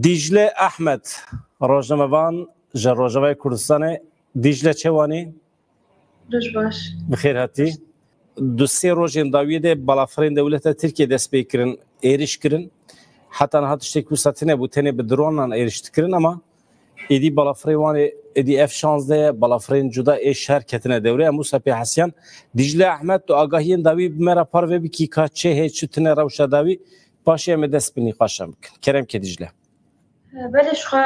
دیجله احمد روزنامه‌وان جروجوای کردستان. دیجله چوانی؟ روز باش. بخیر هاتی. دو سه روز انداویده بالافرین دولت ترکیه دست بیکرن ایرش کرن. حتی نه هاتش تکوساتنه بودنه به درونان ایرش تکرن اما ایدی بالافریوان ایدی F-16 بالافرین جدا ایش شرکتنه دوره موسی پی حسین دیجله احمد تو آگاهی داوی مرا پاره بکی که چه هیچ تنه روش داوی پاشی ام دست بینی خاشم کرم که دیجله بلش خو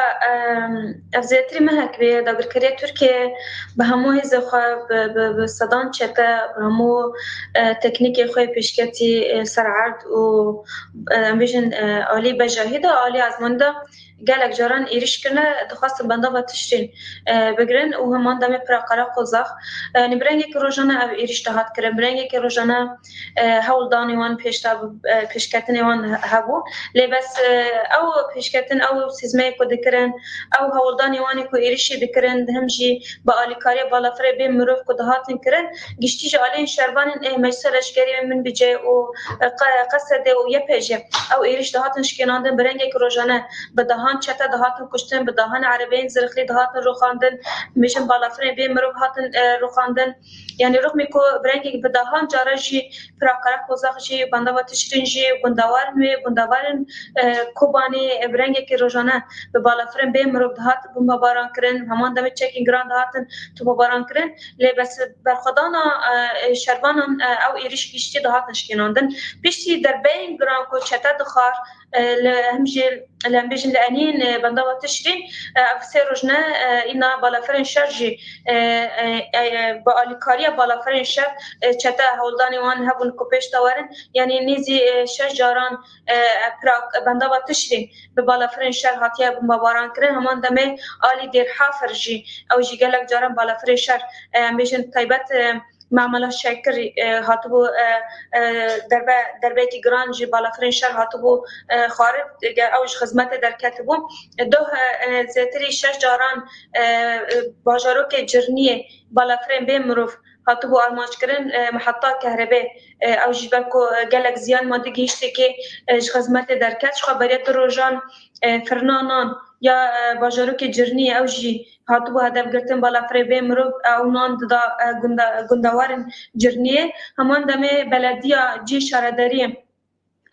افزایتری مهک به داگر کریه ترکیه به همو هیز خو به صدان چته به همو تکنیک خوی پیشکتی سرعرض و بیشن عالی بجاهده عالی ازمانده گلک جاران ایرش کنه دخواست بنده با تشرین بگرن و همان دم پراقره قزاق نبرنگی که روزانه او ایرش دهات کرد برنگی که روزانه هول دانیوان پیشکتنی وان هبو لباس او پیشکتن او سیزمه کو دکرن او هول دانیوانی کو ایرشی دکرن همجی با آلیکاری بالافره به مروف کو دهاتن کرن گشتی جالین شربان مجلس گری من بجه و قصد و یپجه او ایرش دهاتن شکناندن برنگی که روزانه به چتا دهاتن کشتن به دهان عربین زرخلی دهاتن رو خواندن میشن بالافرین به مروف هاتن رو خواندن یعنی رقمی کو برنگی به دهان جارجی پراکارا کوزاخجی بنداوا تشرینجی بنداوارن کوبانی برنگی که روزانه به بالافرین به مروف دهات بمباران کردن همان دم چکینگ گراند دهاتن تو بمباران کردن لباس برخدانا شربانان او ایریش گشتی دهاتن شکناندن پیشی در بین گران کو چتا دخار همجی لامبيجن لانين بندوا تشرين سيروجنا اینا بالافرین شرجي بالکاریا بالافرین شر چتا هولدانی وان هبون کوپش تاورن یعنی نیزی شجاران بندوا تشرين به بالافرین شر هاتیا بمباران کرن همان دمه عالی دیر حافرجي او جي گلک جاران بالافرین شر بیجن تایبت معاملات شکری هاتبو در بیتی گرانجی بالافرین شهر هاتبو خارج اوش خدمت در کتبو دو زیتری شش جاران باجارو که جرنیه بالافرین به مروف هاتبو آرمانج کردن محطه کهرباء او جبکو گلک زیان ماده گیشته که خدمت در کت خبریت روزان فرنانان یا باجارو که جرنیه او جی هاتبو هدف گرتن بالافرین به مروف او نان دا گندوارن جرنیه همان دمه بلدیه جی شارداری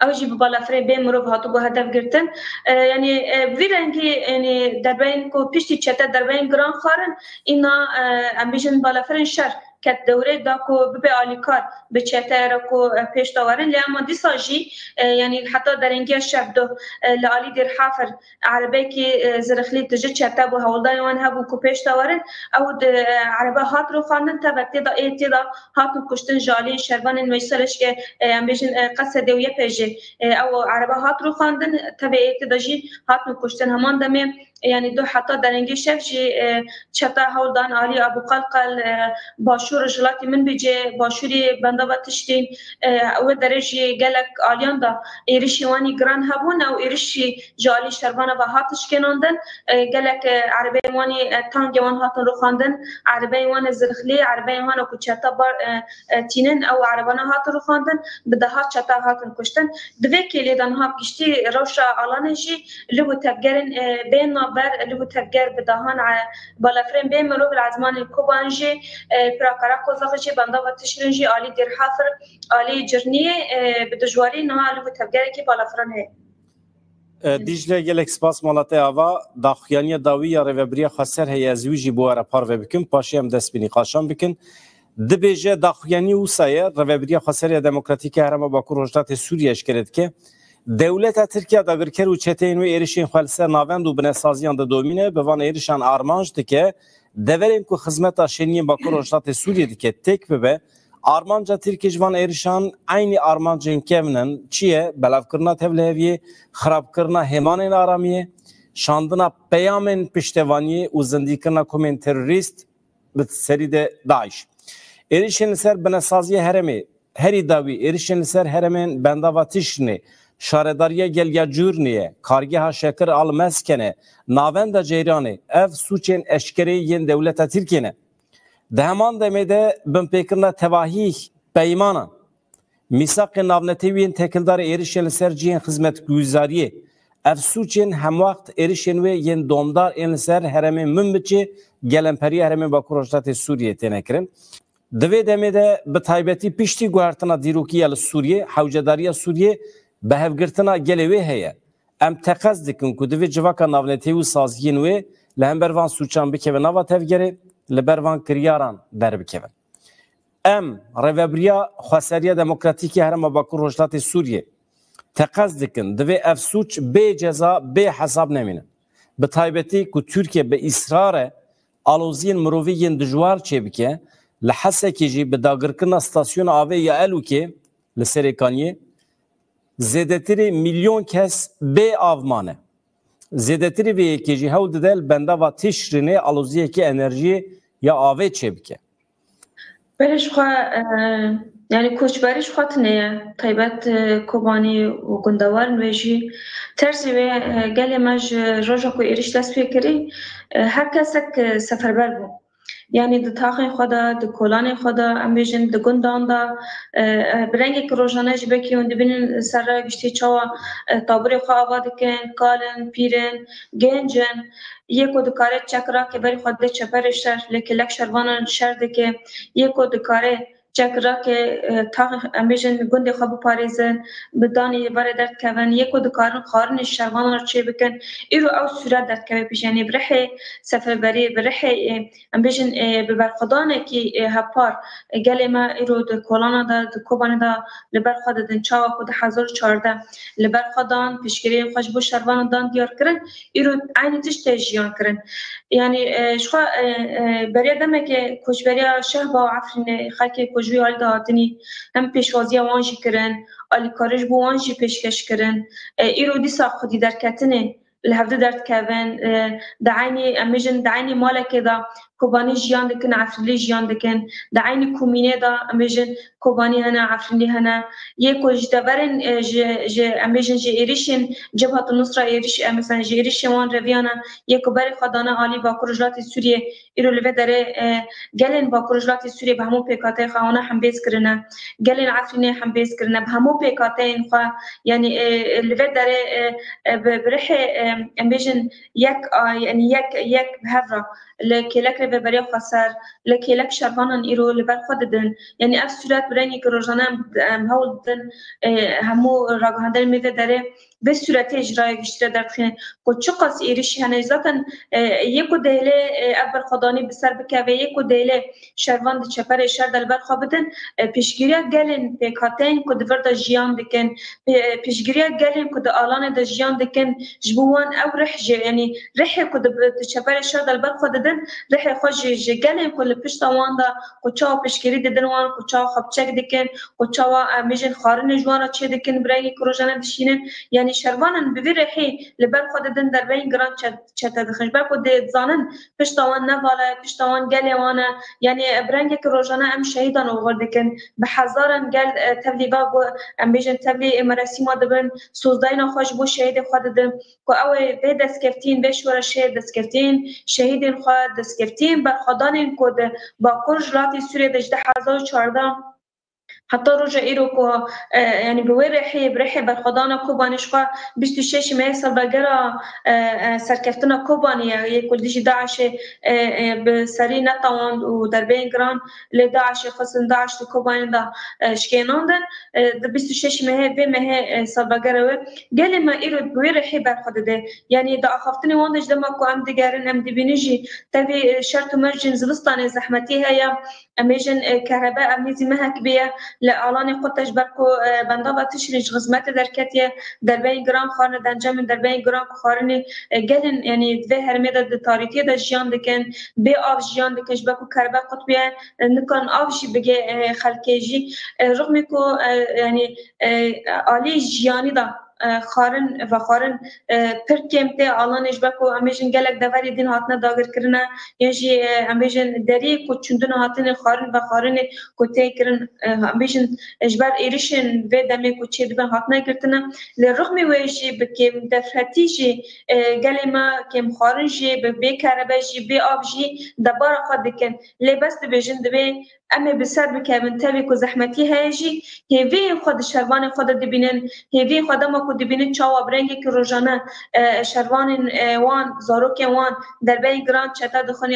اوجی بالافرین به مروف هاتبو هدف گرتن یعنی ویرنگی یعنی در بین کو پیشتی چتا در بین گران خارن اینا امبیشن بالافرین شهر کت دوره دا کو به آلیکار به چتر کو پیش داورن لیاما دیساجی یعنی حتی در اینجا شب دو لالی در حافر عربی که زرخلی تجد چتا بو هولدان وان هبو کو پیش داورن او عربه هات رو خواندن تا دا ایتدا هات کشتن جالی شربان میسرش که امبیشن قصد و یپجه او عربه هات رو خواندن تا ایتدا جی هات کشتن همان دمه یعنی دو حتی در اینجا شب جی چتا هولدان علی ابو قلقل باشور جلاتی من بيجي باشوري بندا بتشتين او درجه گلک آلیان دا ایرشی وانی گران هبون او ایرشی جالی شربانه با هاتش کناندن گلک عربی وانی تانگ وان هاتن رو خواندن عربی وان زرخلی عربی وان کو چتا بار تینن او عربانه هاتن رو خواندن بده ها چتا هاتن کشتن دوی کلی دان ها گشتی روشا آلانجی لبو تگرن بین نابر لبو تگر بدهان بالافرین بین مرو بالعزمان کوبانجی پراکارا کوزاخجی بندا و تشرینجی عالی در حفر عالی جرنیه به دجواری نهال و تبگری که بالافران هی دیجله گلک سپاس مالته آوا داخیانی داوی یا روبری خسر هی ازویجی بواره پارو بکن پاشی هم دست بینی خاشم بکن دبیجه داخیانی وسایه روبری خسر دموکراتیک هرم باکو رجدات سوریه اشکرد که دولت ترکیه داگر کرد و چتین و ایرشین خالصه ناوند و بنسازیان د دومینه به وان ایرشان آرمانج دکه دوریم که خدمت شنی باکو رجدات سوریه دکه تک به آرمانجا ترکیه جوان ایرشان عین آرمانجین کمنن چیه بلاف کرنا تبلیغی خراب کرنا همان آرامیه شاندنا پیامن پشتوانی و زندگی کرنا کومن تروریست به سرید داعش ایرشین سر بنسازی هرمی هری داوی ایرشین سر هرمن بنداواتیشنی شارداریه گلگا جورنیه کارگاه شکر آل مسکنه ناوند جیرانه اف سوچین اشکری ین دولت ترکیه ده همان دمیده بمپیکرنا تواهی پیمانا میثاق ناونتوین تکلدار ایرشین سر جین خدمت گزاریه افسوچین هم وقت ایرشن و ین دومدار این سر هرم من بچه گلمپری هرم با کروشات سوریه تنکرن دوی دمه ده به تایبتی پیشتی گوهرتنا دیروکی ال سوریه حوجداری سوریه به هفگرتنا گلوی هیا ام تقصد دکن که دوی جواکا ناونتی و سازگین و لهم بروان سوچان بکوه نوا تفگره لبروان کریاران در بکوه ام روابریا خسریه دموکراتیکی هرم با کروشات سوریه تقصد دکن دوی افسوچ به جزا به حساب نمینه به تایبتی که ترکیه به اصرار آلوزین مروویین دجوار چه بکه لحسه که جی به داگرکن استاسیون آوه یا الو که لسریکانیه زیدتری میلیون کس به آومانه زیدتری به که جی هود دل بنده و تشرینه آلوزیه که انرژی یا آوه چه بکه برش خواه یعنی کوچبریش خاطنه طیبت کوبانی و گندوار نویجی ترسی و گلی مج روزا کو ایرش دست فکری هر کسک سفربر بود یعنی د تاخین خدا د کولان خدا امبیجن د گندان دا برنگ روزانه جبکی و دبین سر گشتی چوا تابری خواه آباد کن کالن پیرن گنجن یکو دکاره چکرا که بری خود چپر شر لیکن لک شروانان شر دکه یکو دکاره چکرا که تا امیجن گنده خواب پاریزن بدانی بار درد کون یکو دکارن خارن شروان را چه بکن ایرو او صورت درد که پیش یعنی برحه سفر بری برحه امیجن ببرخدانه که هپار گلی ما ایرو د کولانا دا د کوبان دا لبر خود دن چاوا خود 1014 لبر خدان پیشگیری خوش بو شروان دان دیار کرن ایرو عین تش تجیان کرن یعنی شخوا بریا دمه که کوچبریا شهر با عفرین خاکی کوچبی حال دادنی هم پیشوازی وانجی کرن آلی کارش بو وانجی پیشکش کرن ایرو دیسا خودی درکتنه لهفده درد کهون دعینی امیجن دعینی مالک دا کوبانی جیان دکن عفریلی جیان دکن دعینی کومینه دا امیجن کوبانی هنا عفریلی هنا یکو جدورن امیجن جی ایریشن جبهت النصرة ایریش مثلا جی ایریش وان رویانا یکو بری خدانه عالی با کرجلات سوریه ایرو لوه داره گلن با کرجلات سوریه به همون پیکاته خواهانه هم بیز کرنه گلن عفرینه هم بیز کرنه به همون پیکاته این خواه یعنی لوه داره برح امیجن یک هفرا لكي لك ربري خسر لكي لك شرفانا إيرو لبر خددن يعني أف سورات براني كروجانا هول دن همو راجهندل ميفه داره به صورت اجرای گشته در خین کو چقاس ایریش هنه زاتن یکو دهله اول خدانی بسر بکه و یکو دهله شروان د چپر شر دلبر خوابدن پیشگیری گلن پیکاتین کو دور د جیان دکن پیشگیری گلن کو د آلان د جیان دکن جبوان او رح یعنی رح کو د چپر شر دلبر خوددن رح خوش گلن کو لپشت وان دا کو چا پیشگیری ددن وان کو چا خبچک دکن کو چا میجن خارن جوان چه دکن برای کروجان دشینن یعنی شروانن بویرهی لبر خوددن در بین گران چت دخش بر خود زانن پشتوان نواله پشتوان گلیوانه یعنی برنگ که روزانه ام شهیدان اووردکن به هزارن گل تبلیغا و ام بیجن تبلیغ مراسم دبن سوزداین خوش بو شهید خوددن کو او به دسکفتین به شور شهید دسکفتین شهیدین خود دسکفتین بر خدانین کو با کرجلات سوریه 1014 حتی روز ایرو کو یعنی به رحی برحی بر خدانا کوبانیش خو 26 ماه سالگرا سرکفتنا کوبانی یک کلدیش داعش به سری نتوان و در بین گران لداعش خصن داعش کوبانی دا شکیناندن 26 ماه به ماه سالگرا گلی ما ایرو به رحی بر خداده یعنی دا اخفتنی واندش دما کو ام دیگرن ام دبینجی تبی شرط مرجن زلستان زحمتی هيا امیجن كهرباء امنيزي مهك بيه لآلان خود تجبرکو بنده و تشریج خدمت درکتیه در بین گران خانه دنجام در بین گران خارنی گلن یعنی دوی هرمی در تاریخی در جیان دکن به آف جیان دکش بکو کربا قطبیه نکن آف جی بگه خلکی جی رغمی کو یعنی آلی جیانی دا خارن و خارن پر کمته آلانش بکو امیجن گلک دوری دین هاتنه داگر کرنه یعنی امیجن دری کو چندن هاتنه خارن و خارن کو تی کرن امیجن اجبار ایریشن و دمی کو چه دبن هاتنه کرتنه لرغم ویجی بکم دفرتی جی گلما کم خارن جی به کاربه جی به آب جی دبار خود دکن لباس بیجن دوی اما بسر بکن تبی کو زحمتی هیجی هیوی خود شروان خود دبینن هیوی خود ما کو دبینن چاو برنگی که روزانه شروان وان زاروک وان در بین گراند چتا دخون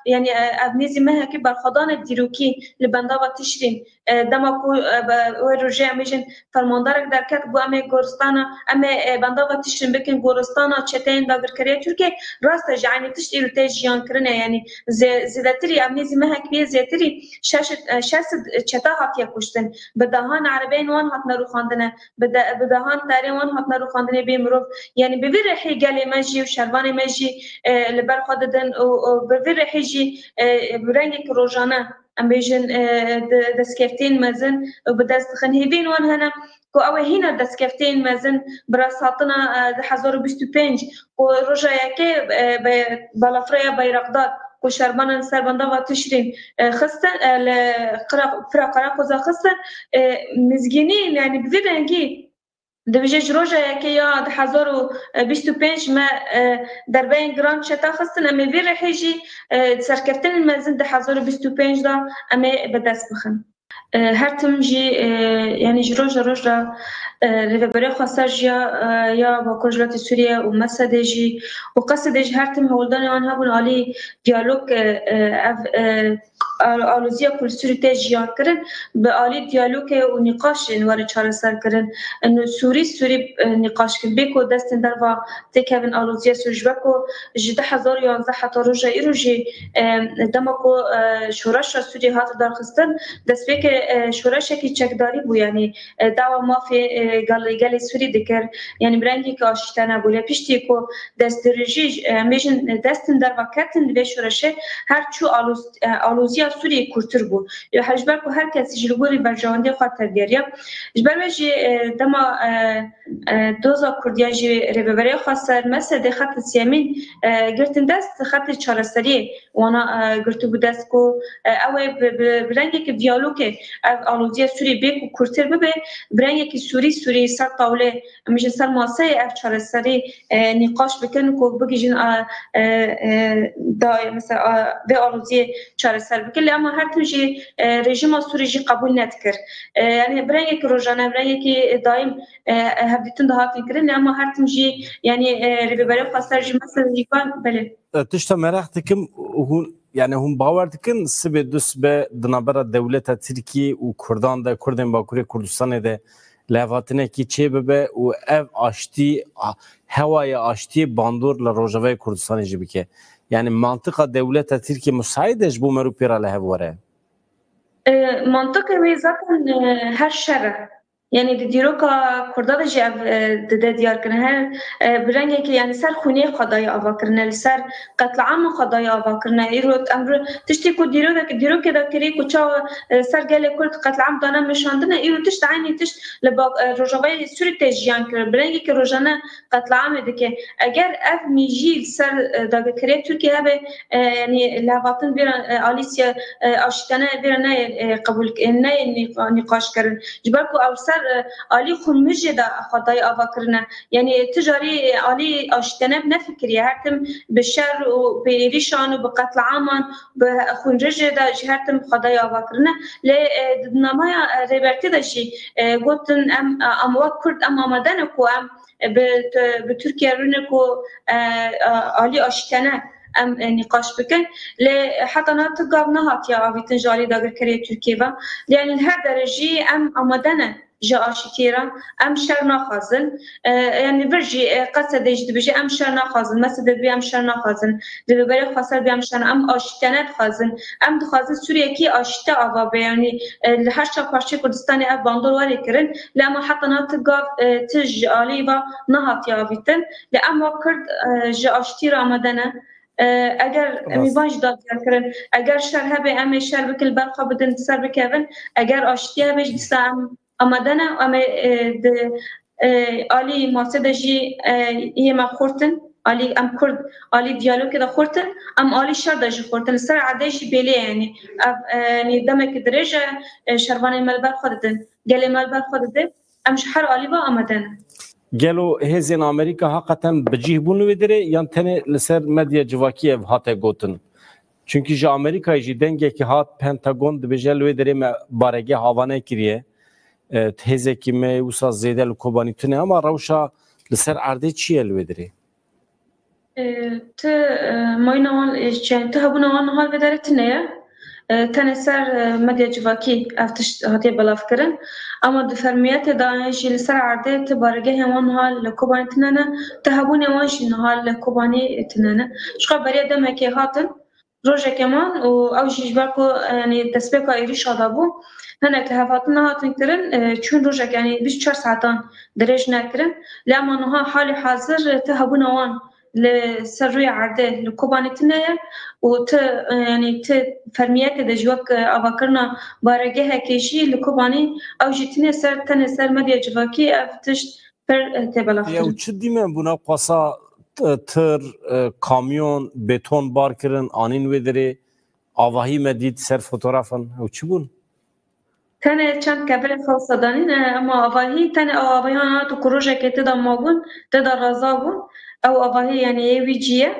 یعنی ابنیزی مه که برخدان دیروکی لبندا و تشرین دما کو و روزه میشن فرماندار در کت بو ام گورستانا ام بندا و تشرین بکن گورستانا چتین داگر کریه ترکیه راست جانی تشتیل تجیان کرنه یعنی زیادتری ابنیزی مه که زیادتری شست چتا هاتیه کشتن بدهان عربین وان هات نرو خواندنه بدهان تاری وان هات نرو خواندنه بیمرو یعنی به ویر حیگل مجی و شروان مجی لبر خود دن و به ویر حیجی برنگی که روزانه ام بیشن دستکفتین مزن و بدست خنهیبین وان هنم کو او هینا دستکفتین مزن براساتنا 1025 و روزایکی بالافریا بیرقدار و شربان سربنده و تشرین خستن فرقرا خوزا خستن مزگینی یعنی بویدنگی دویجه روزه که یا 1025 ما در بین گران شتا خستن امی ویر حیجی سرکفتن المزن 1025 دا امی بدست بخن هر تم جی یعنی روز را رهبری خاصه یا با کجلات سوریه و مسد جی و قصد جی هر تم هولدان آنها بون عالی دیالوگ آلوزیا کل سوری تجیان کرن به عالی دیالوگ و نقاش وارد چهار سر کرن انو سوری نقاش کن بیکو دستن در و تکون آلوزیا سوریش بکو جده 1011 حتی روزه ای روزی دمکو شورش سوری هات دار خستن دست بیک شورش کی چکداری بو یعنی دعوا مافی گلی سوری دکر یعنی برنگی که آشتانه بوله پیشتی کو دست درجی میشن دستن در وقتن به شورشه هر چو آلوزیا سوری کورتر بو یا حجبر کو هر کسی جلوگوری برجاندی خاطر گریا جبر وجی دما دوزا کردیا جی رهبری خاصه مسد خط سیمین گرتن دست خط چارسری وانا گرتو دست کو او برنگی که دیالوگ آلوزیا سوری به کورتر به برنگی که سوری سر طاوله میشه سر ماسه اف چارسری نقاش بکن کو بگیجن دای مثلا به آلوزی چارسر بکن اما هر توجی رژیم سوری جی قبول نتکر یعنی برنگی که روزانه برنگی که دایم هبدیتون دهاتن کرن اما هر توجی یعنی رهبری خاصه جی مثلا جیکان بله تشتا مرخت کم yani hum bawer dikin sibê du sibe di navbera dewleta Tirkiyê û Kurdan de Kurdên Bakurê Kurdistanê de levhatinekî çê bibe û ev aştî hewaya aştî bandor li Rojavayê Kurdistanê jî bike. Yani mantıqa dewleta Tirkiye müsait e ji bo merûpêra li hev were? Mantıqa wê zaten her şer yani دیروکا کرداد جاب دده دیار کنه هر برنگی که یعنی سر خونه خدای آوا کرنه سر قتل عام خدای آوا کرنه ایروت امر تشتی کو دیروک دا کری کوچا سر گله کرد قتل عام دانه مشاندنه ایرو تشت عینی تشت لبا روجاوی سوری تجیان کرد برنگی که روزانه قتل عام دکه اگر اف میجیل سر دا کری ترکیه به یعنی لواطن بیرن آلیسیا آشتانه بیرن قبول نه نقاش کردن جبر کو اوسر علی خونمجه دا خدای آوا کرنه یعنی تجاری علی آشتنه نفکریه هرتم به شر و به ریشان و به قتل عامان به خونرجه دا هرتم خدای آوا کرنه لی نمای ریبرتی داشی گوتن ام وقت کرد ام آمدن کو ام به ترکیه رونه کو علی آشتنه ام نقاش بکن لی حتی نتقاب نهات یا آویتن جالی داگر کریه ترکیه با یعنی هر درجی ام آمدنه جا آشتیرا ام شر نخازن یعنی برجی قصد دیجت بجی ام شر نخازن مثلا بی ام شر نخازن دلبری خاصر بی ام شر ام آشتیانت خازن ام دخازن سوریه کی آشتا آوا بیانی هر شب پارچه کردستانی اف باندور وری کرن لما حتی نتقاب تج آلی و نهات یاویتن لام وکرد جا آشتیرا آمدنه اگر میوانج داد کردن اگر شر هبه ام شر بکل برخا بدن سر بکن اگر آشتی هبه جدسام آمدن ام علی ماسدجی یما خورتن علی ام کرد علی دیالوگ دا خورتن ام علی شر دجی خورتن سر عادش بلی یعنی دمک درجه شربان ملبر خودن گله ملبر خودن ام شهر علی با آمدن گلو هزین آمریکا حقیقتا بجیه بونو بدره یا تنه لسر مدیا جواکی هاته گوتن Çünkü ji Amerika'yı ji dengeki hat Pentagon dibêje lê derê me barege havane kiriye. Tezekî me wisa zêde li Kobanî tune ama rewşa li ser erdê çi ye lê derê? Tu mayına wan tu hebûna wan hal vedere tune ye. Tenê ser medya civakî ev tişt hatiye belavkirin. Ama di fermiyetê de jî li ser erdê tu baregehên wan hal li Kobanî tune ne, tu hebûnê wan jî hal li Kobanî tune ne. Ji beriya demekê hatin rojekê man û ew jî ji ber ku yanî destpêka êrişa dabû. Hinek li hevhatin nehatin kirin çûn rojek yanî 24 saatan dirêj nekirin. Lê ema niha halê hazir tu hebûna wan li ser rûya erdê li Kobanî tune ye û tu yanî tu fermiyetê de ji wek avakirina baregehekê jî li Kobanî ew jî tenê ser medya civakî ev tişt pir tê belavkirin. Ew çi dîmen bûna qasa tır, kamyon, beton bar kirin anîn wê derê avahî me dît ser fotoğrafan ew çi bûn? Tenê çend kevirê xelsa danîn ama avahî tenê avahiyan hat û ku rojekê te de mabûn te de reza bûn ew avahî yanî yê wî cî ye.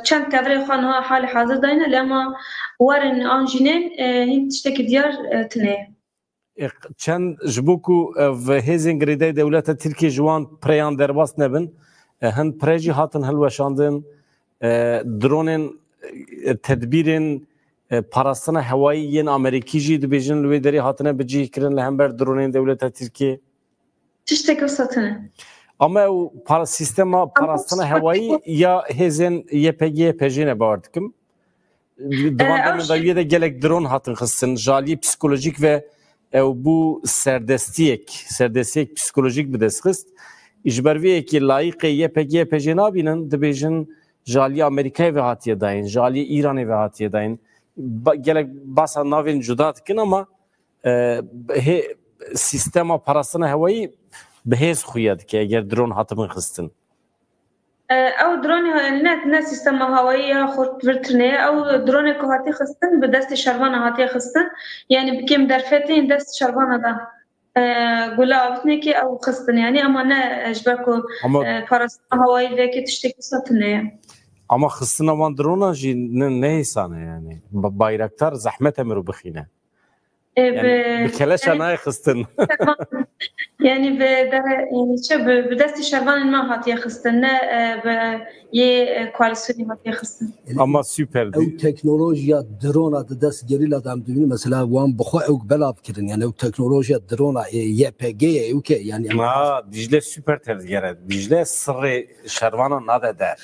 Çend kevirê xwe niha halê hazir dayîne lê ema werin anjînên hîn tiştekî diyar tune ye. Çend ji bo ku ev hêzên girêdayî dewleta Tirkiye ji wan preyan derbas nebin, hin pirê jî hatin hilweşandin, dronên tedbîrên parastina hewayî yên Amerîkî jî dibêjin li wê derê hatine bicihkirin li hember dronên dewleta Tirkiye. Tiştekî wisa tune. Ama ew sistema parastina hewayî ya hêzên YPG PJ bawer dikim. Divan min da de gelek drone hatin xistin, jalî psikolojik ve ew bû serdestiyek psikolojik bi dest xist. Ji ber vê yekê layıqê YPG PJ nabînin dibêjin jalî Amerîkayê ve hatiye dayîn, jalî İranê ve hatiye dayîn. Gelek basa navên cuda dikin ama sistema parastina hewayî bi hêz xuya dike eger drone hatibin xistin. Ew dronê ne sistema hewayî ya xwe vir tune ye, ew dronê ku hatiye xistin bi destê şervana hatiye xistin. Yani bikêm derfetên dest şervana da gula avîtinekê ew xistin yani ama ne ji ber ku parastina hewayî vekê tiştekî wisa tune ye. Ama xistina wan drona jî ne hêsane yani. Bayraktar zehmet mirov bixîne. Bi keleşa nayê xistin. Yani bi destê şervanên me hatiye xistin ne bi yê koalîsyonê hatiye xistin. Ama süper. Ew teknolojiya drona di dest gerîla de em dibînin mesela wan bi xwe ew belav kirin yani ew teknolojiya drona YPG ew ke yani. Dicle süper tezgere. Dicle sırrı şervana nade der.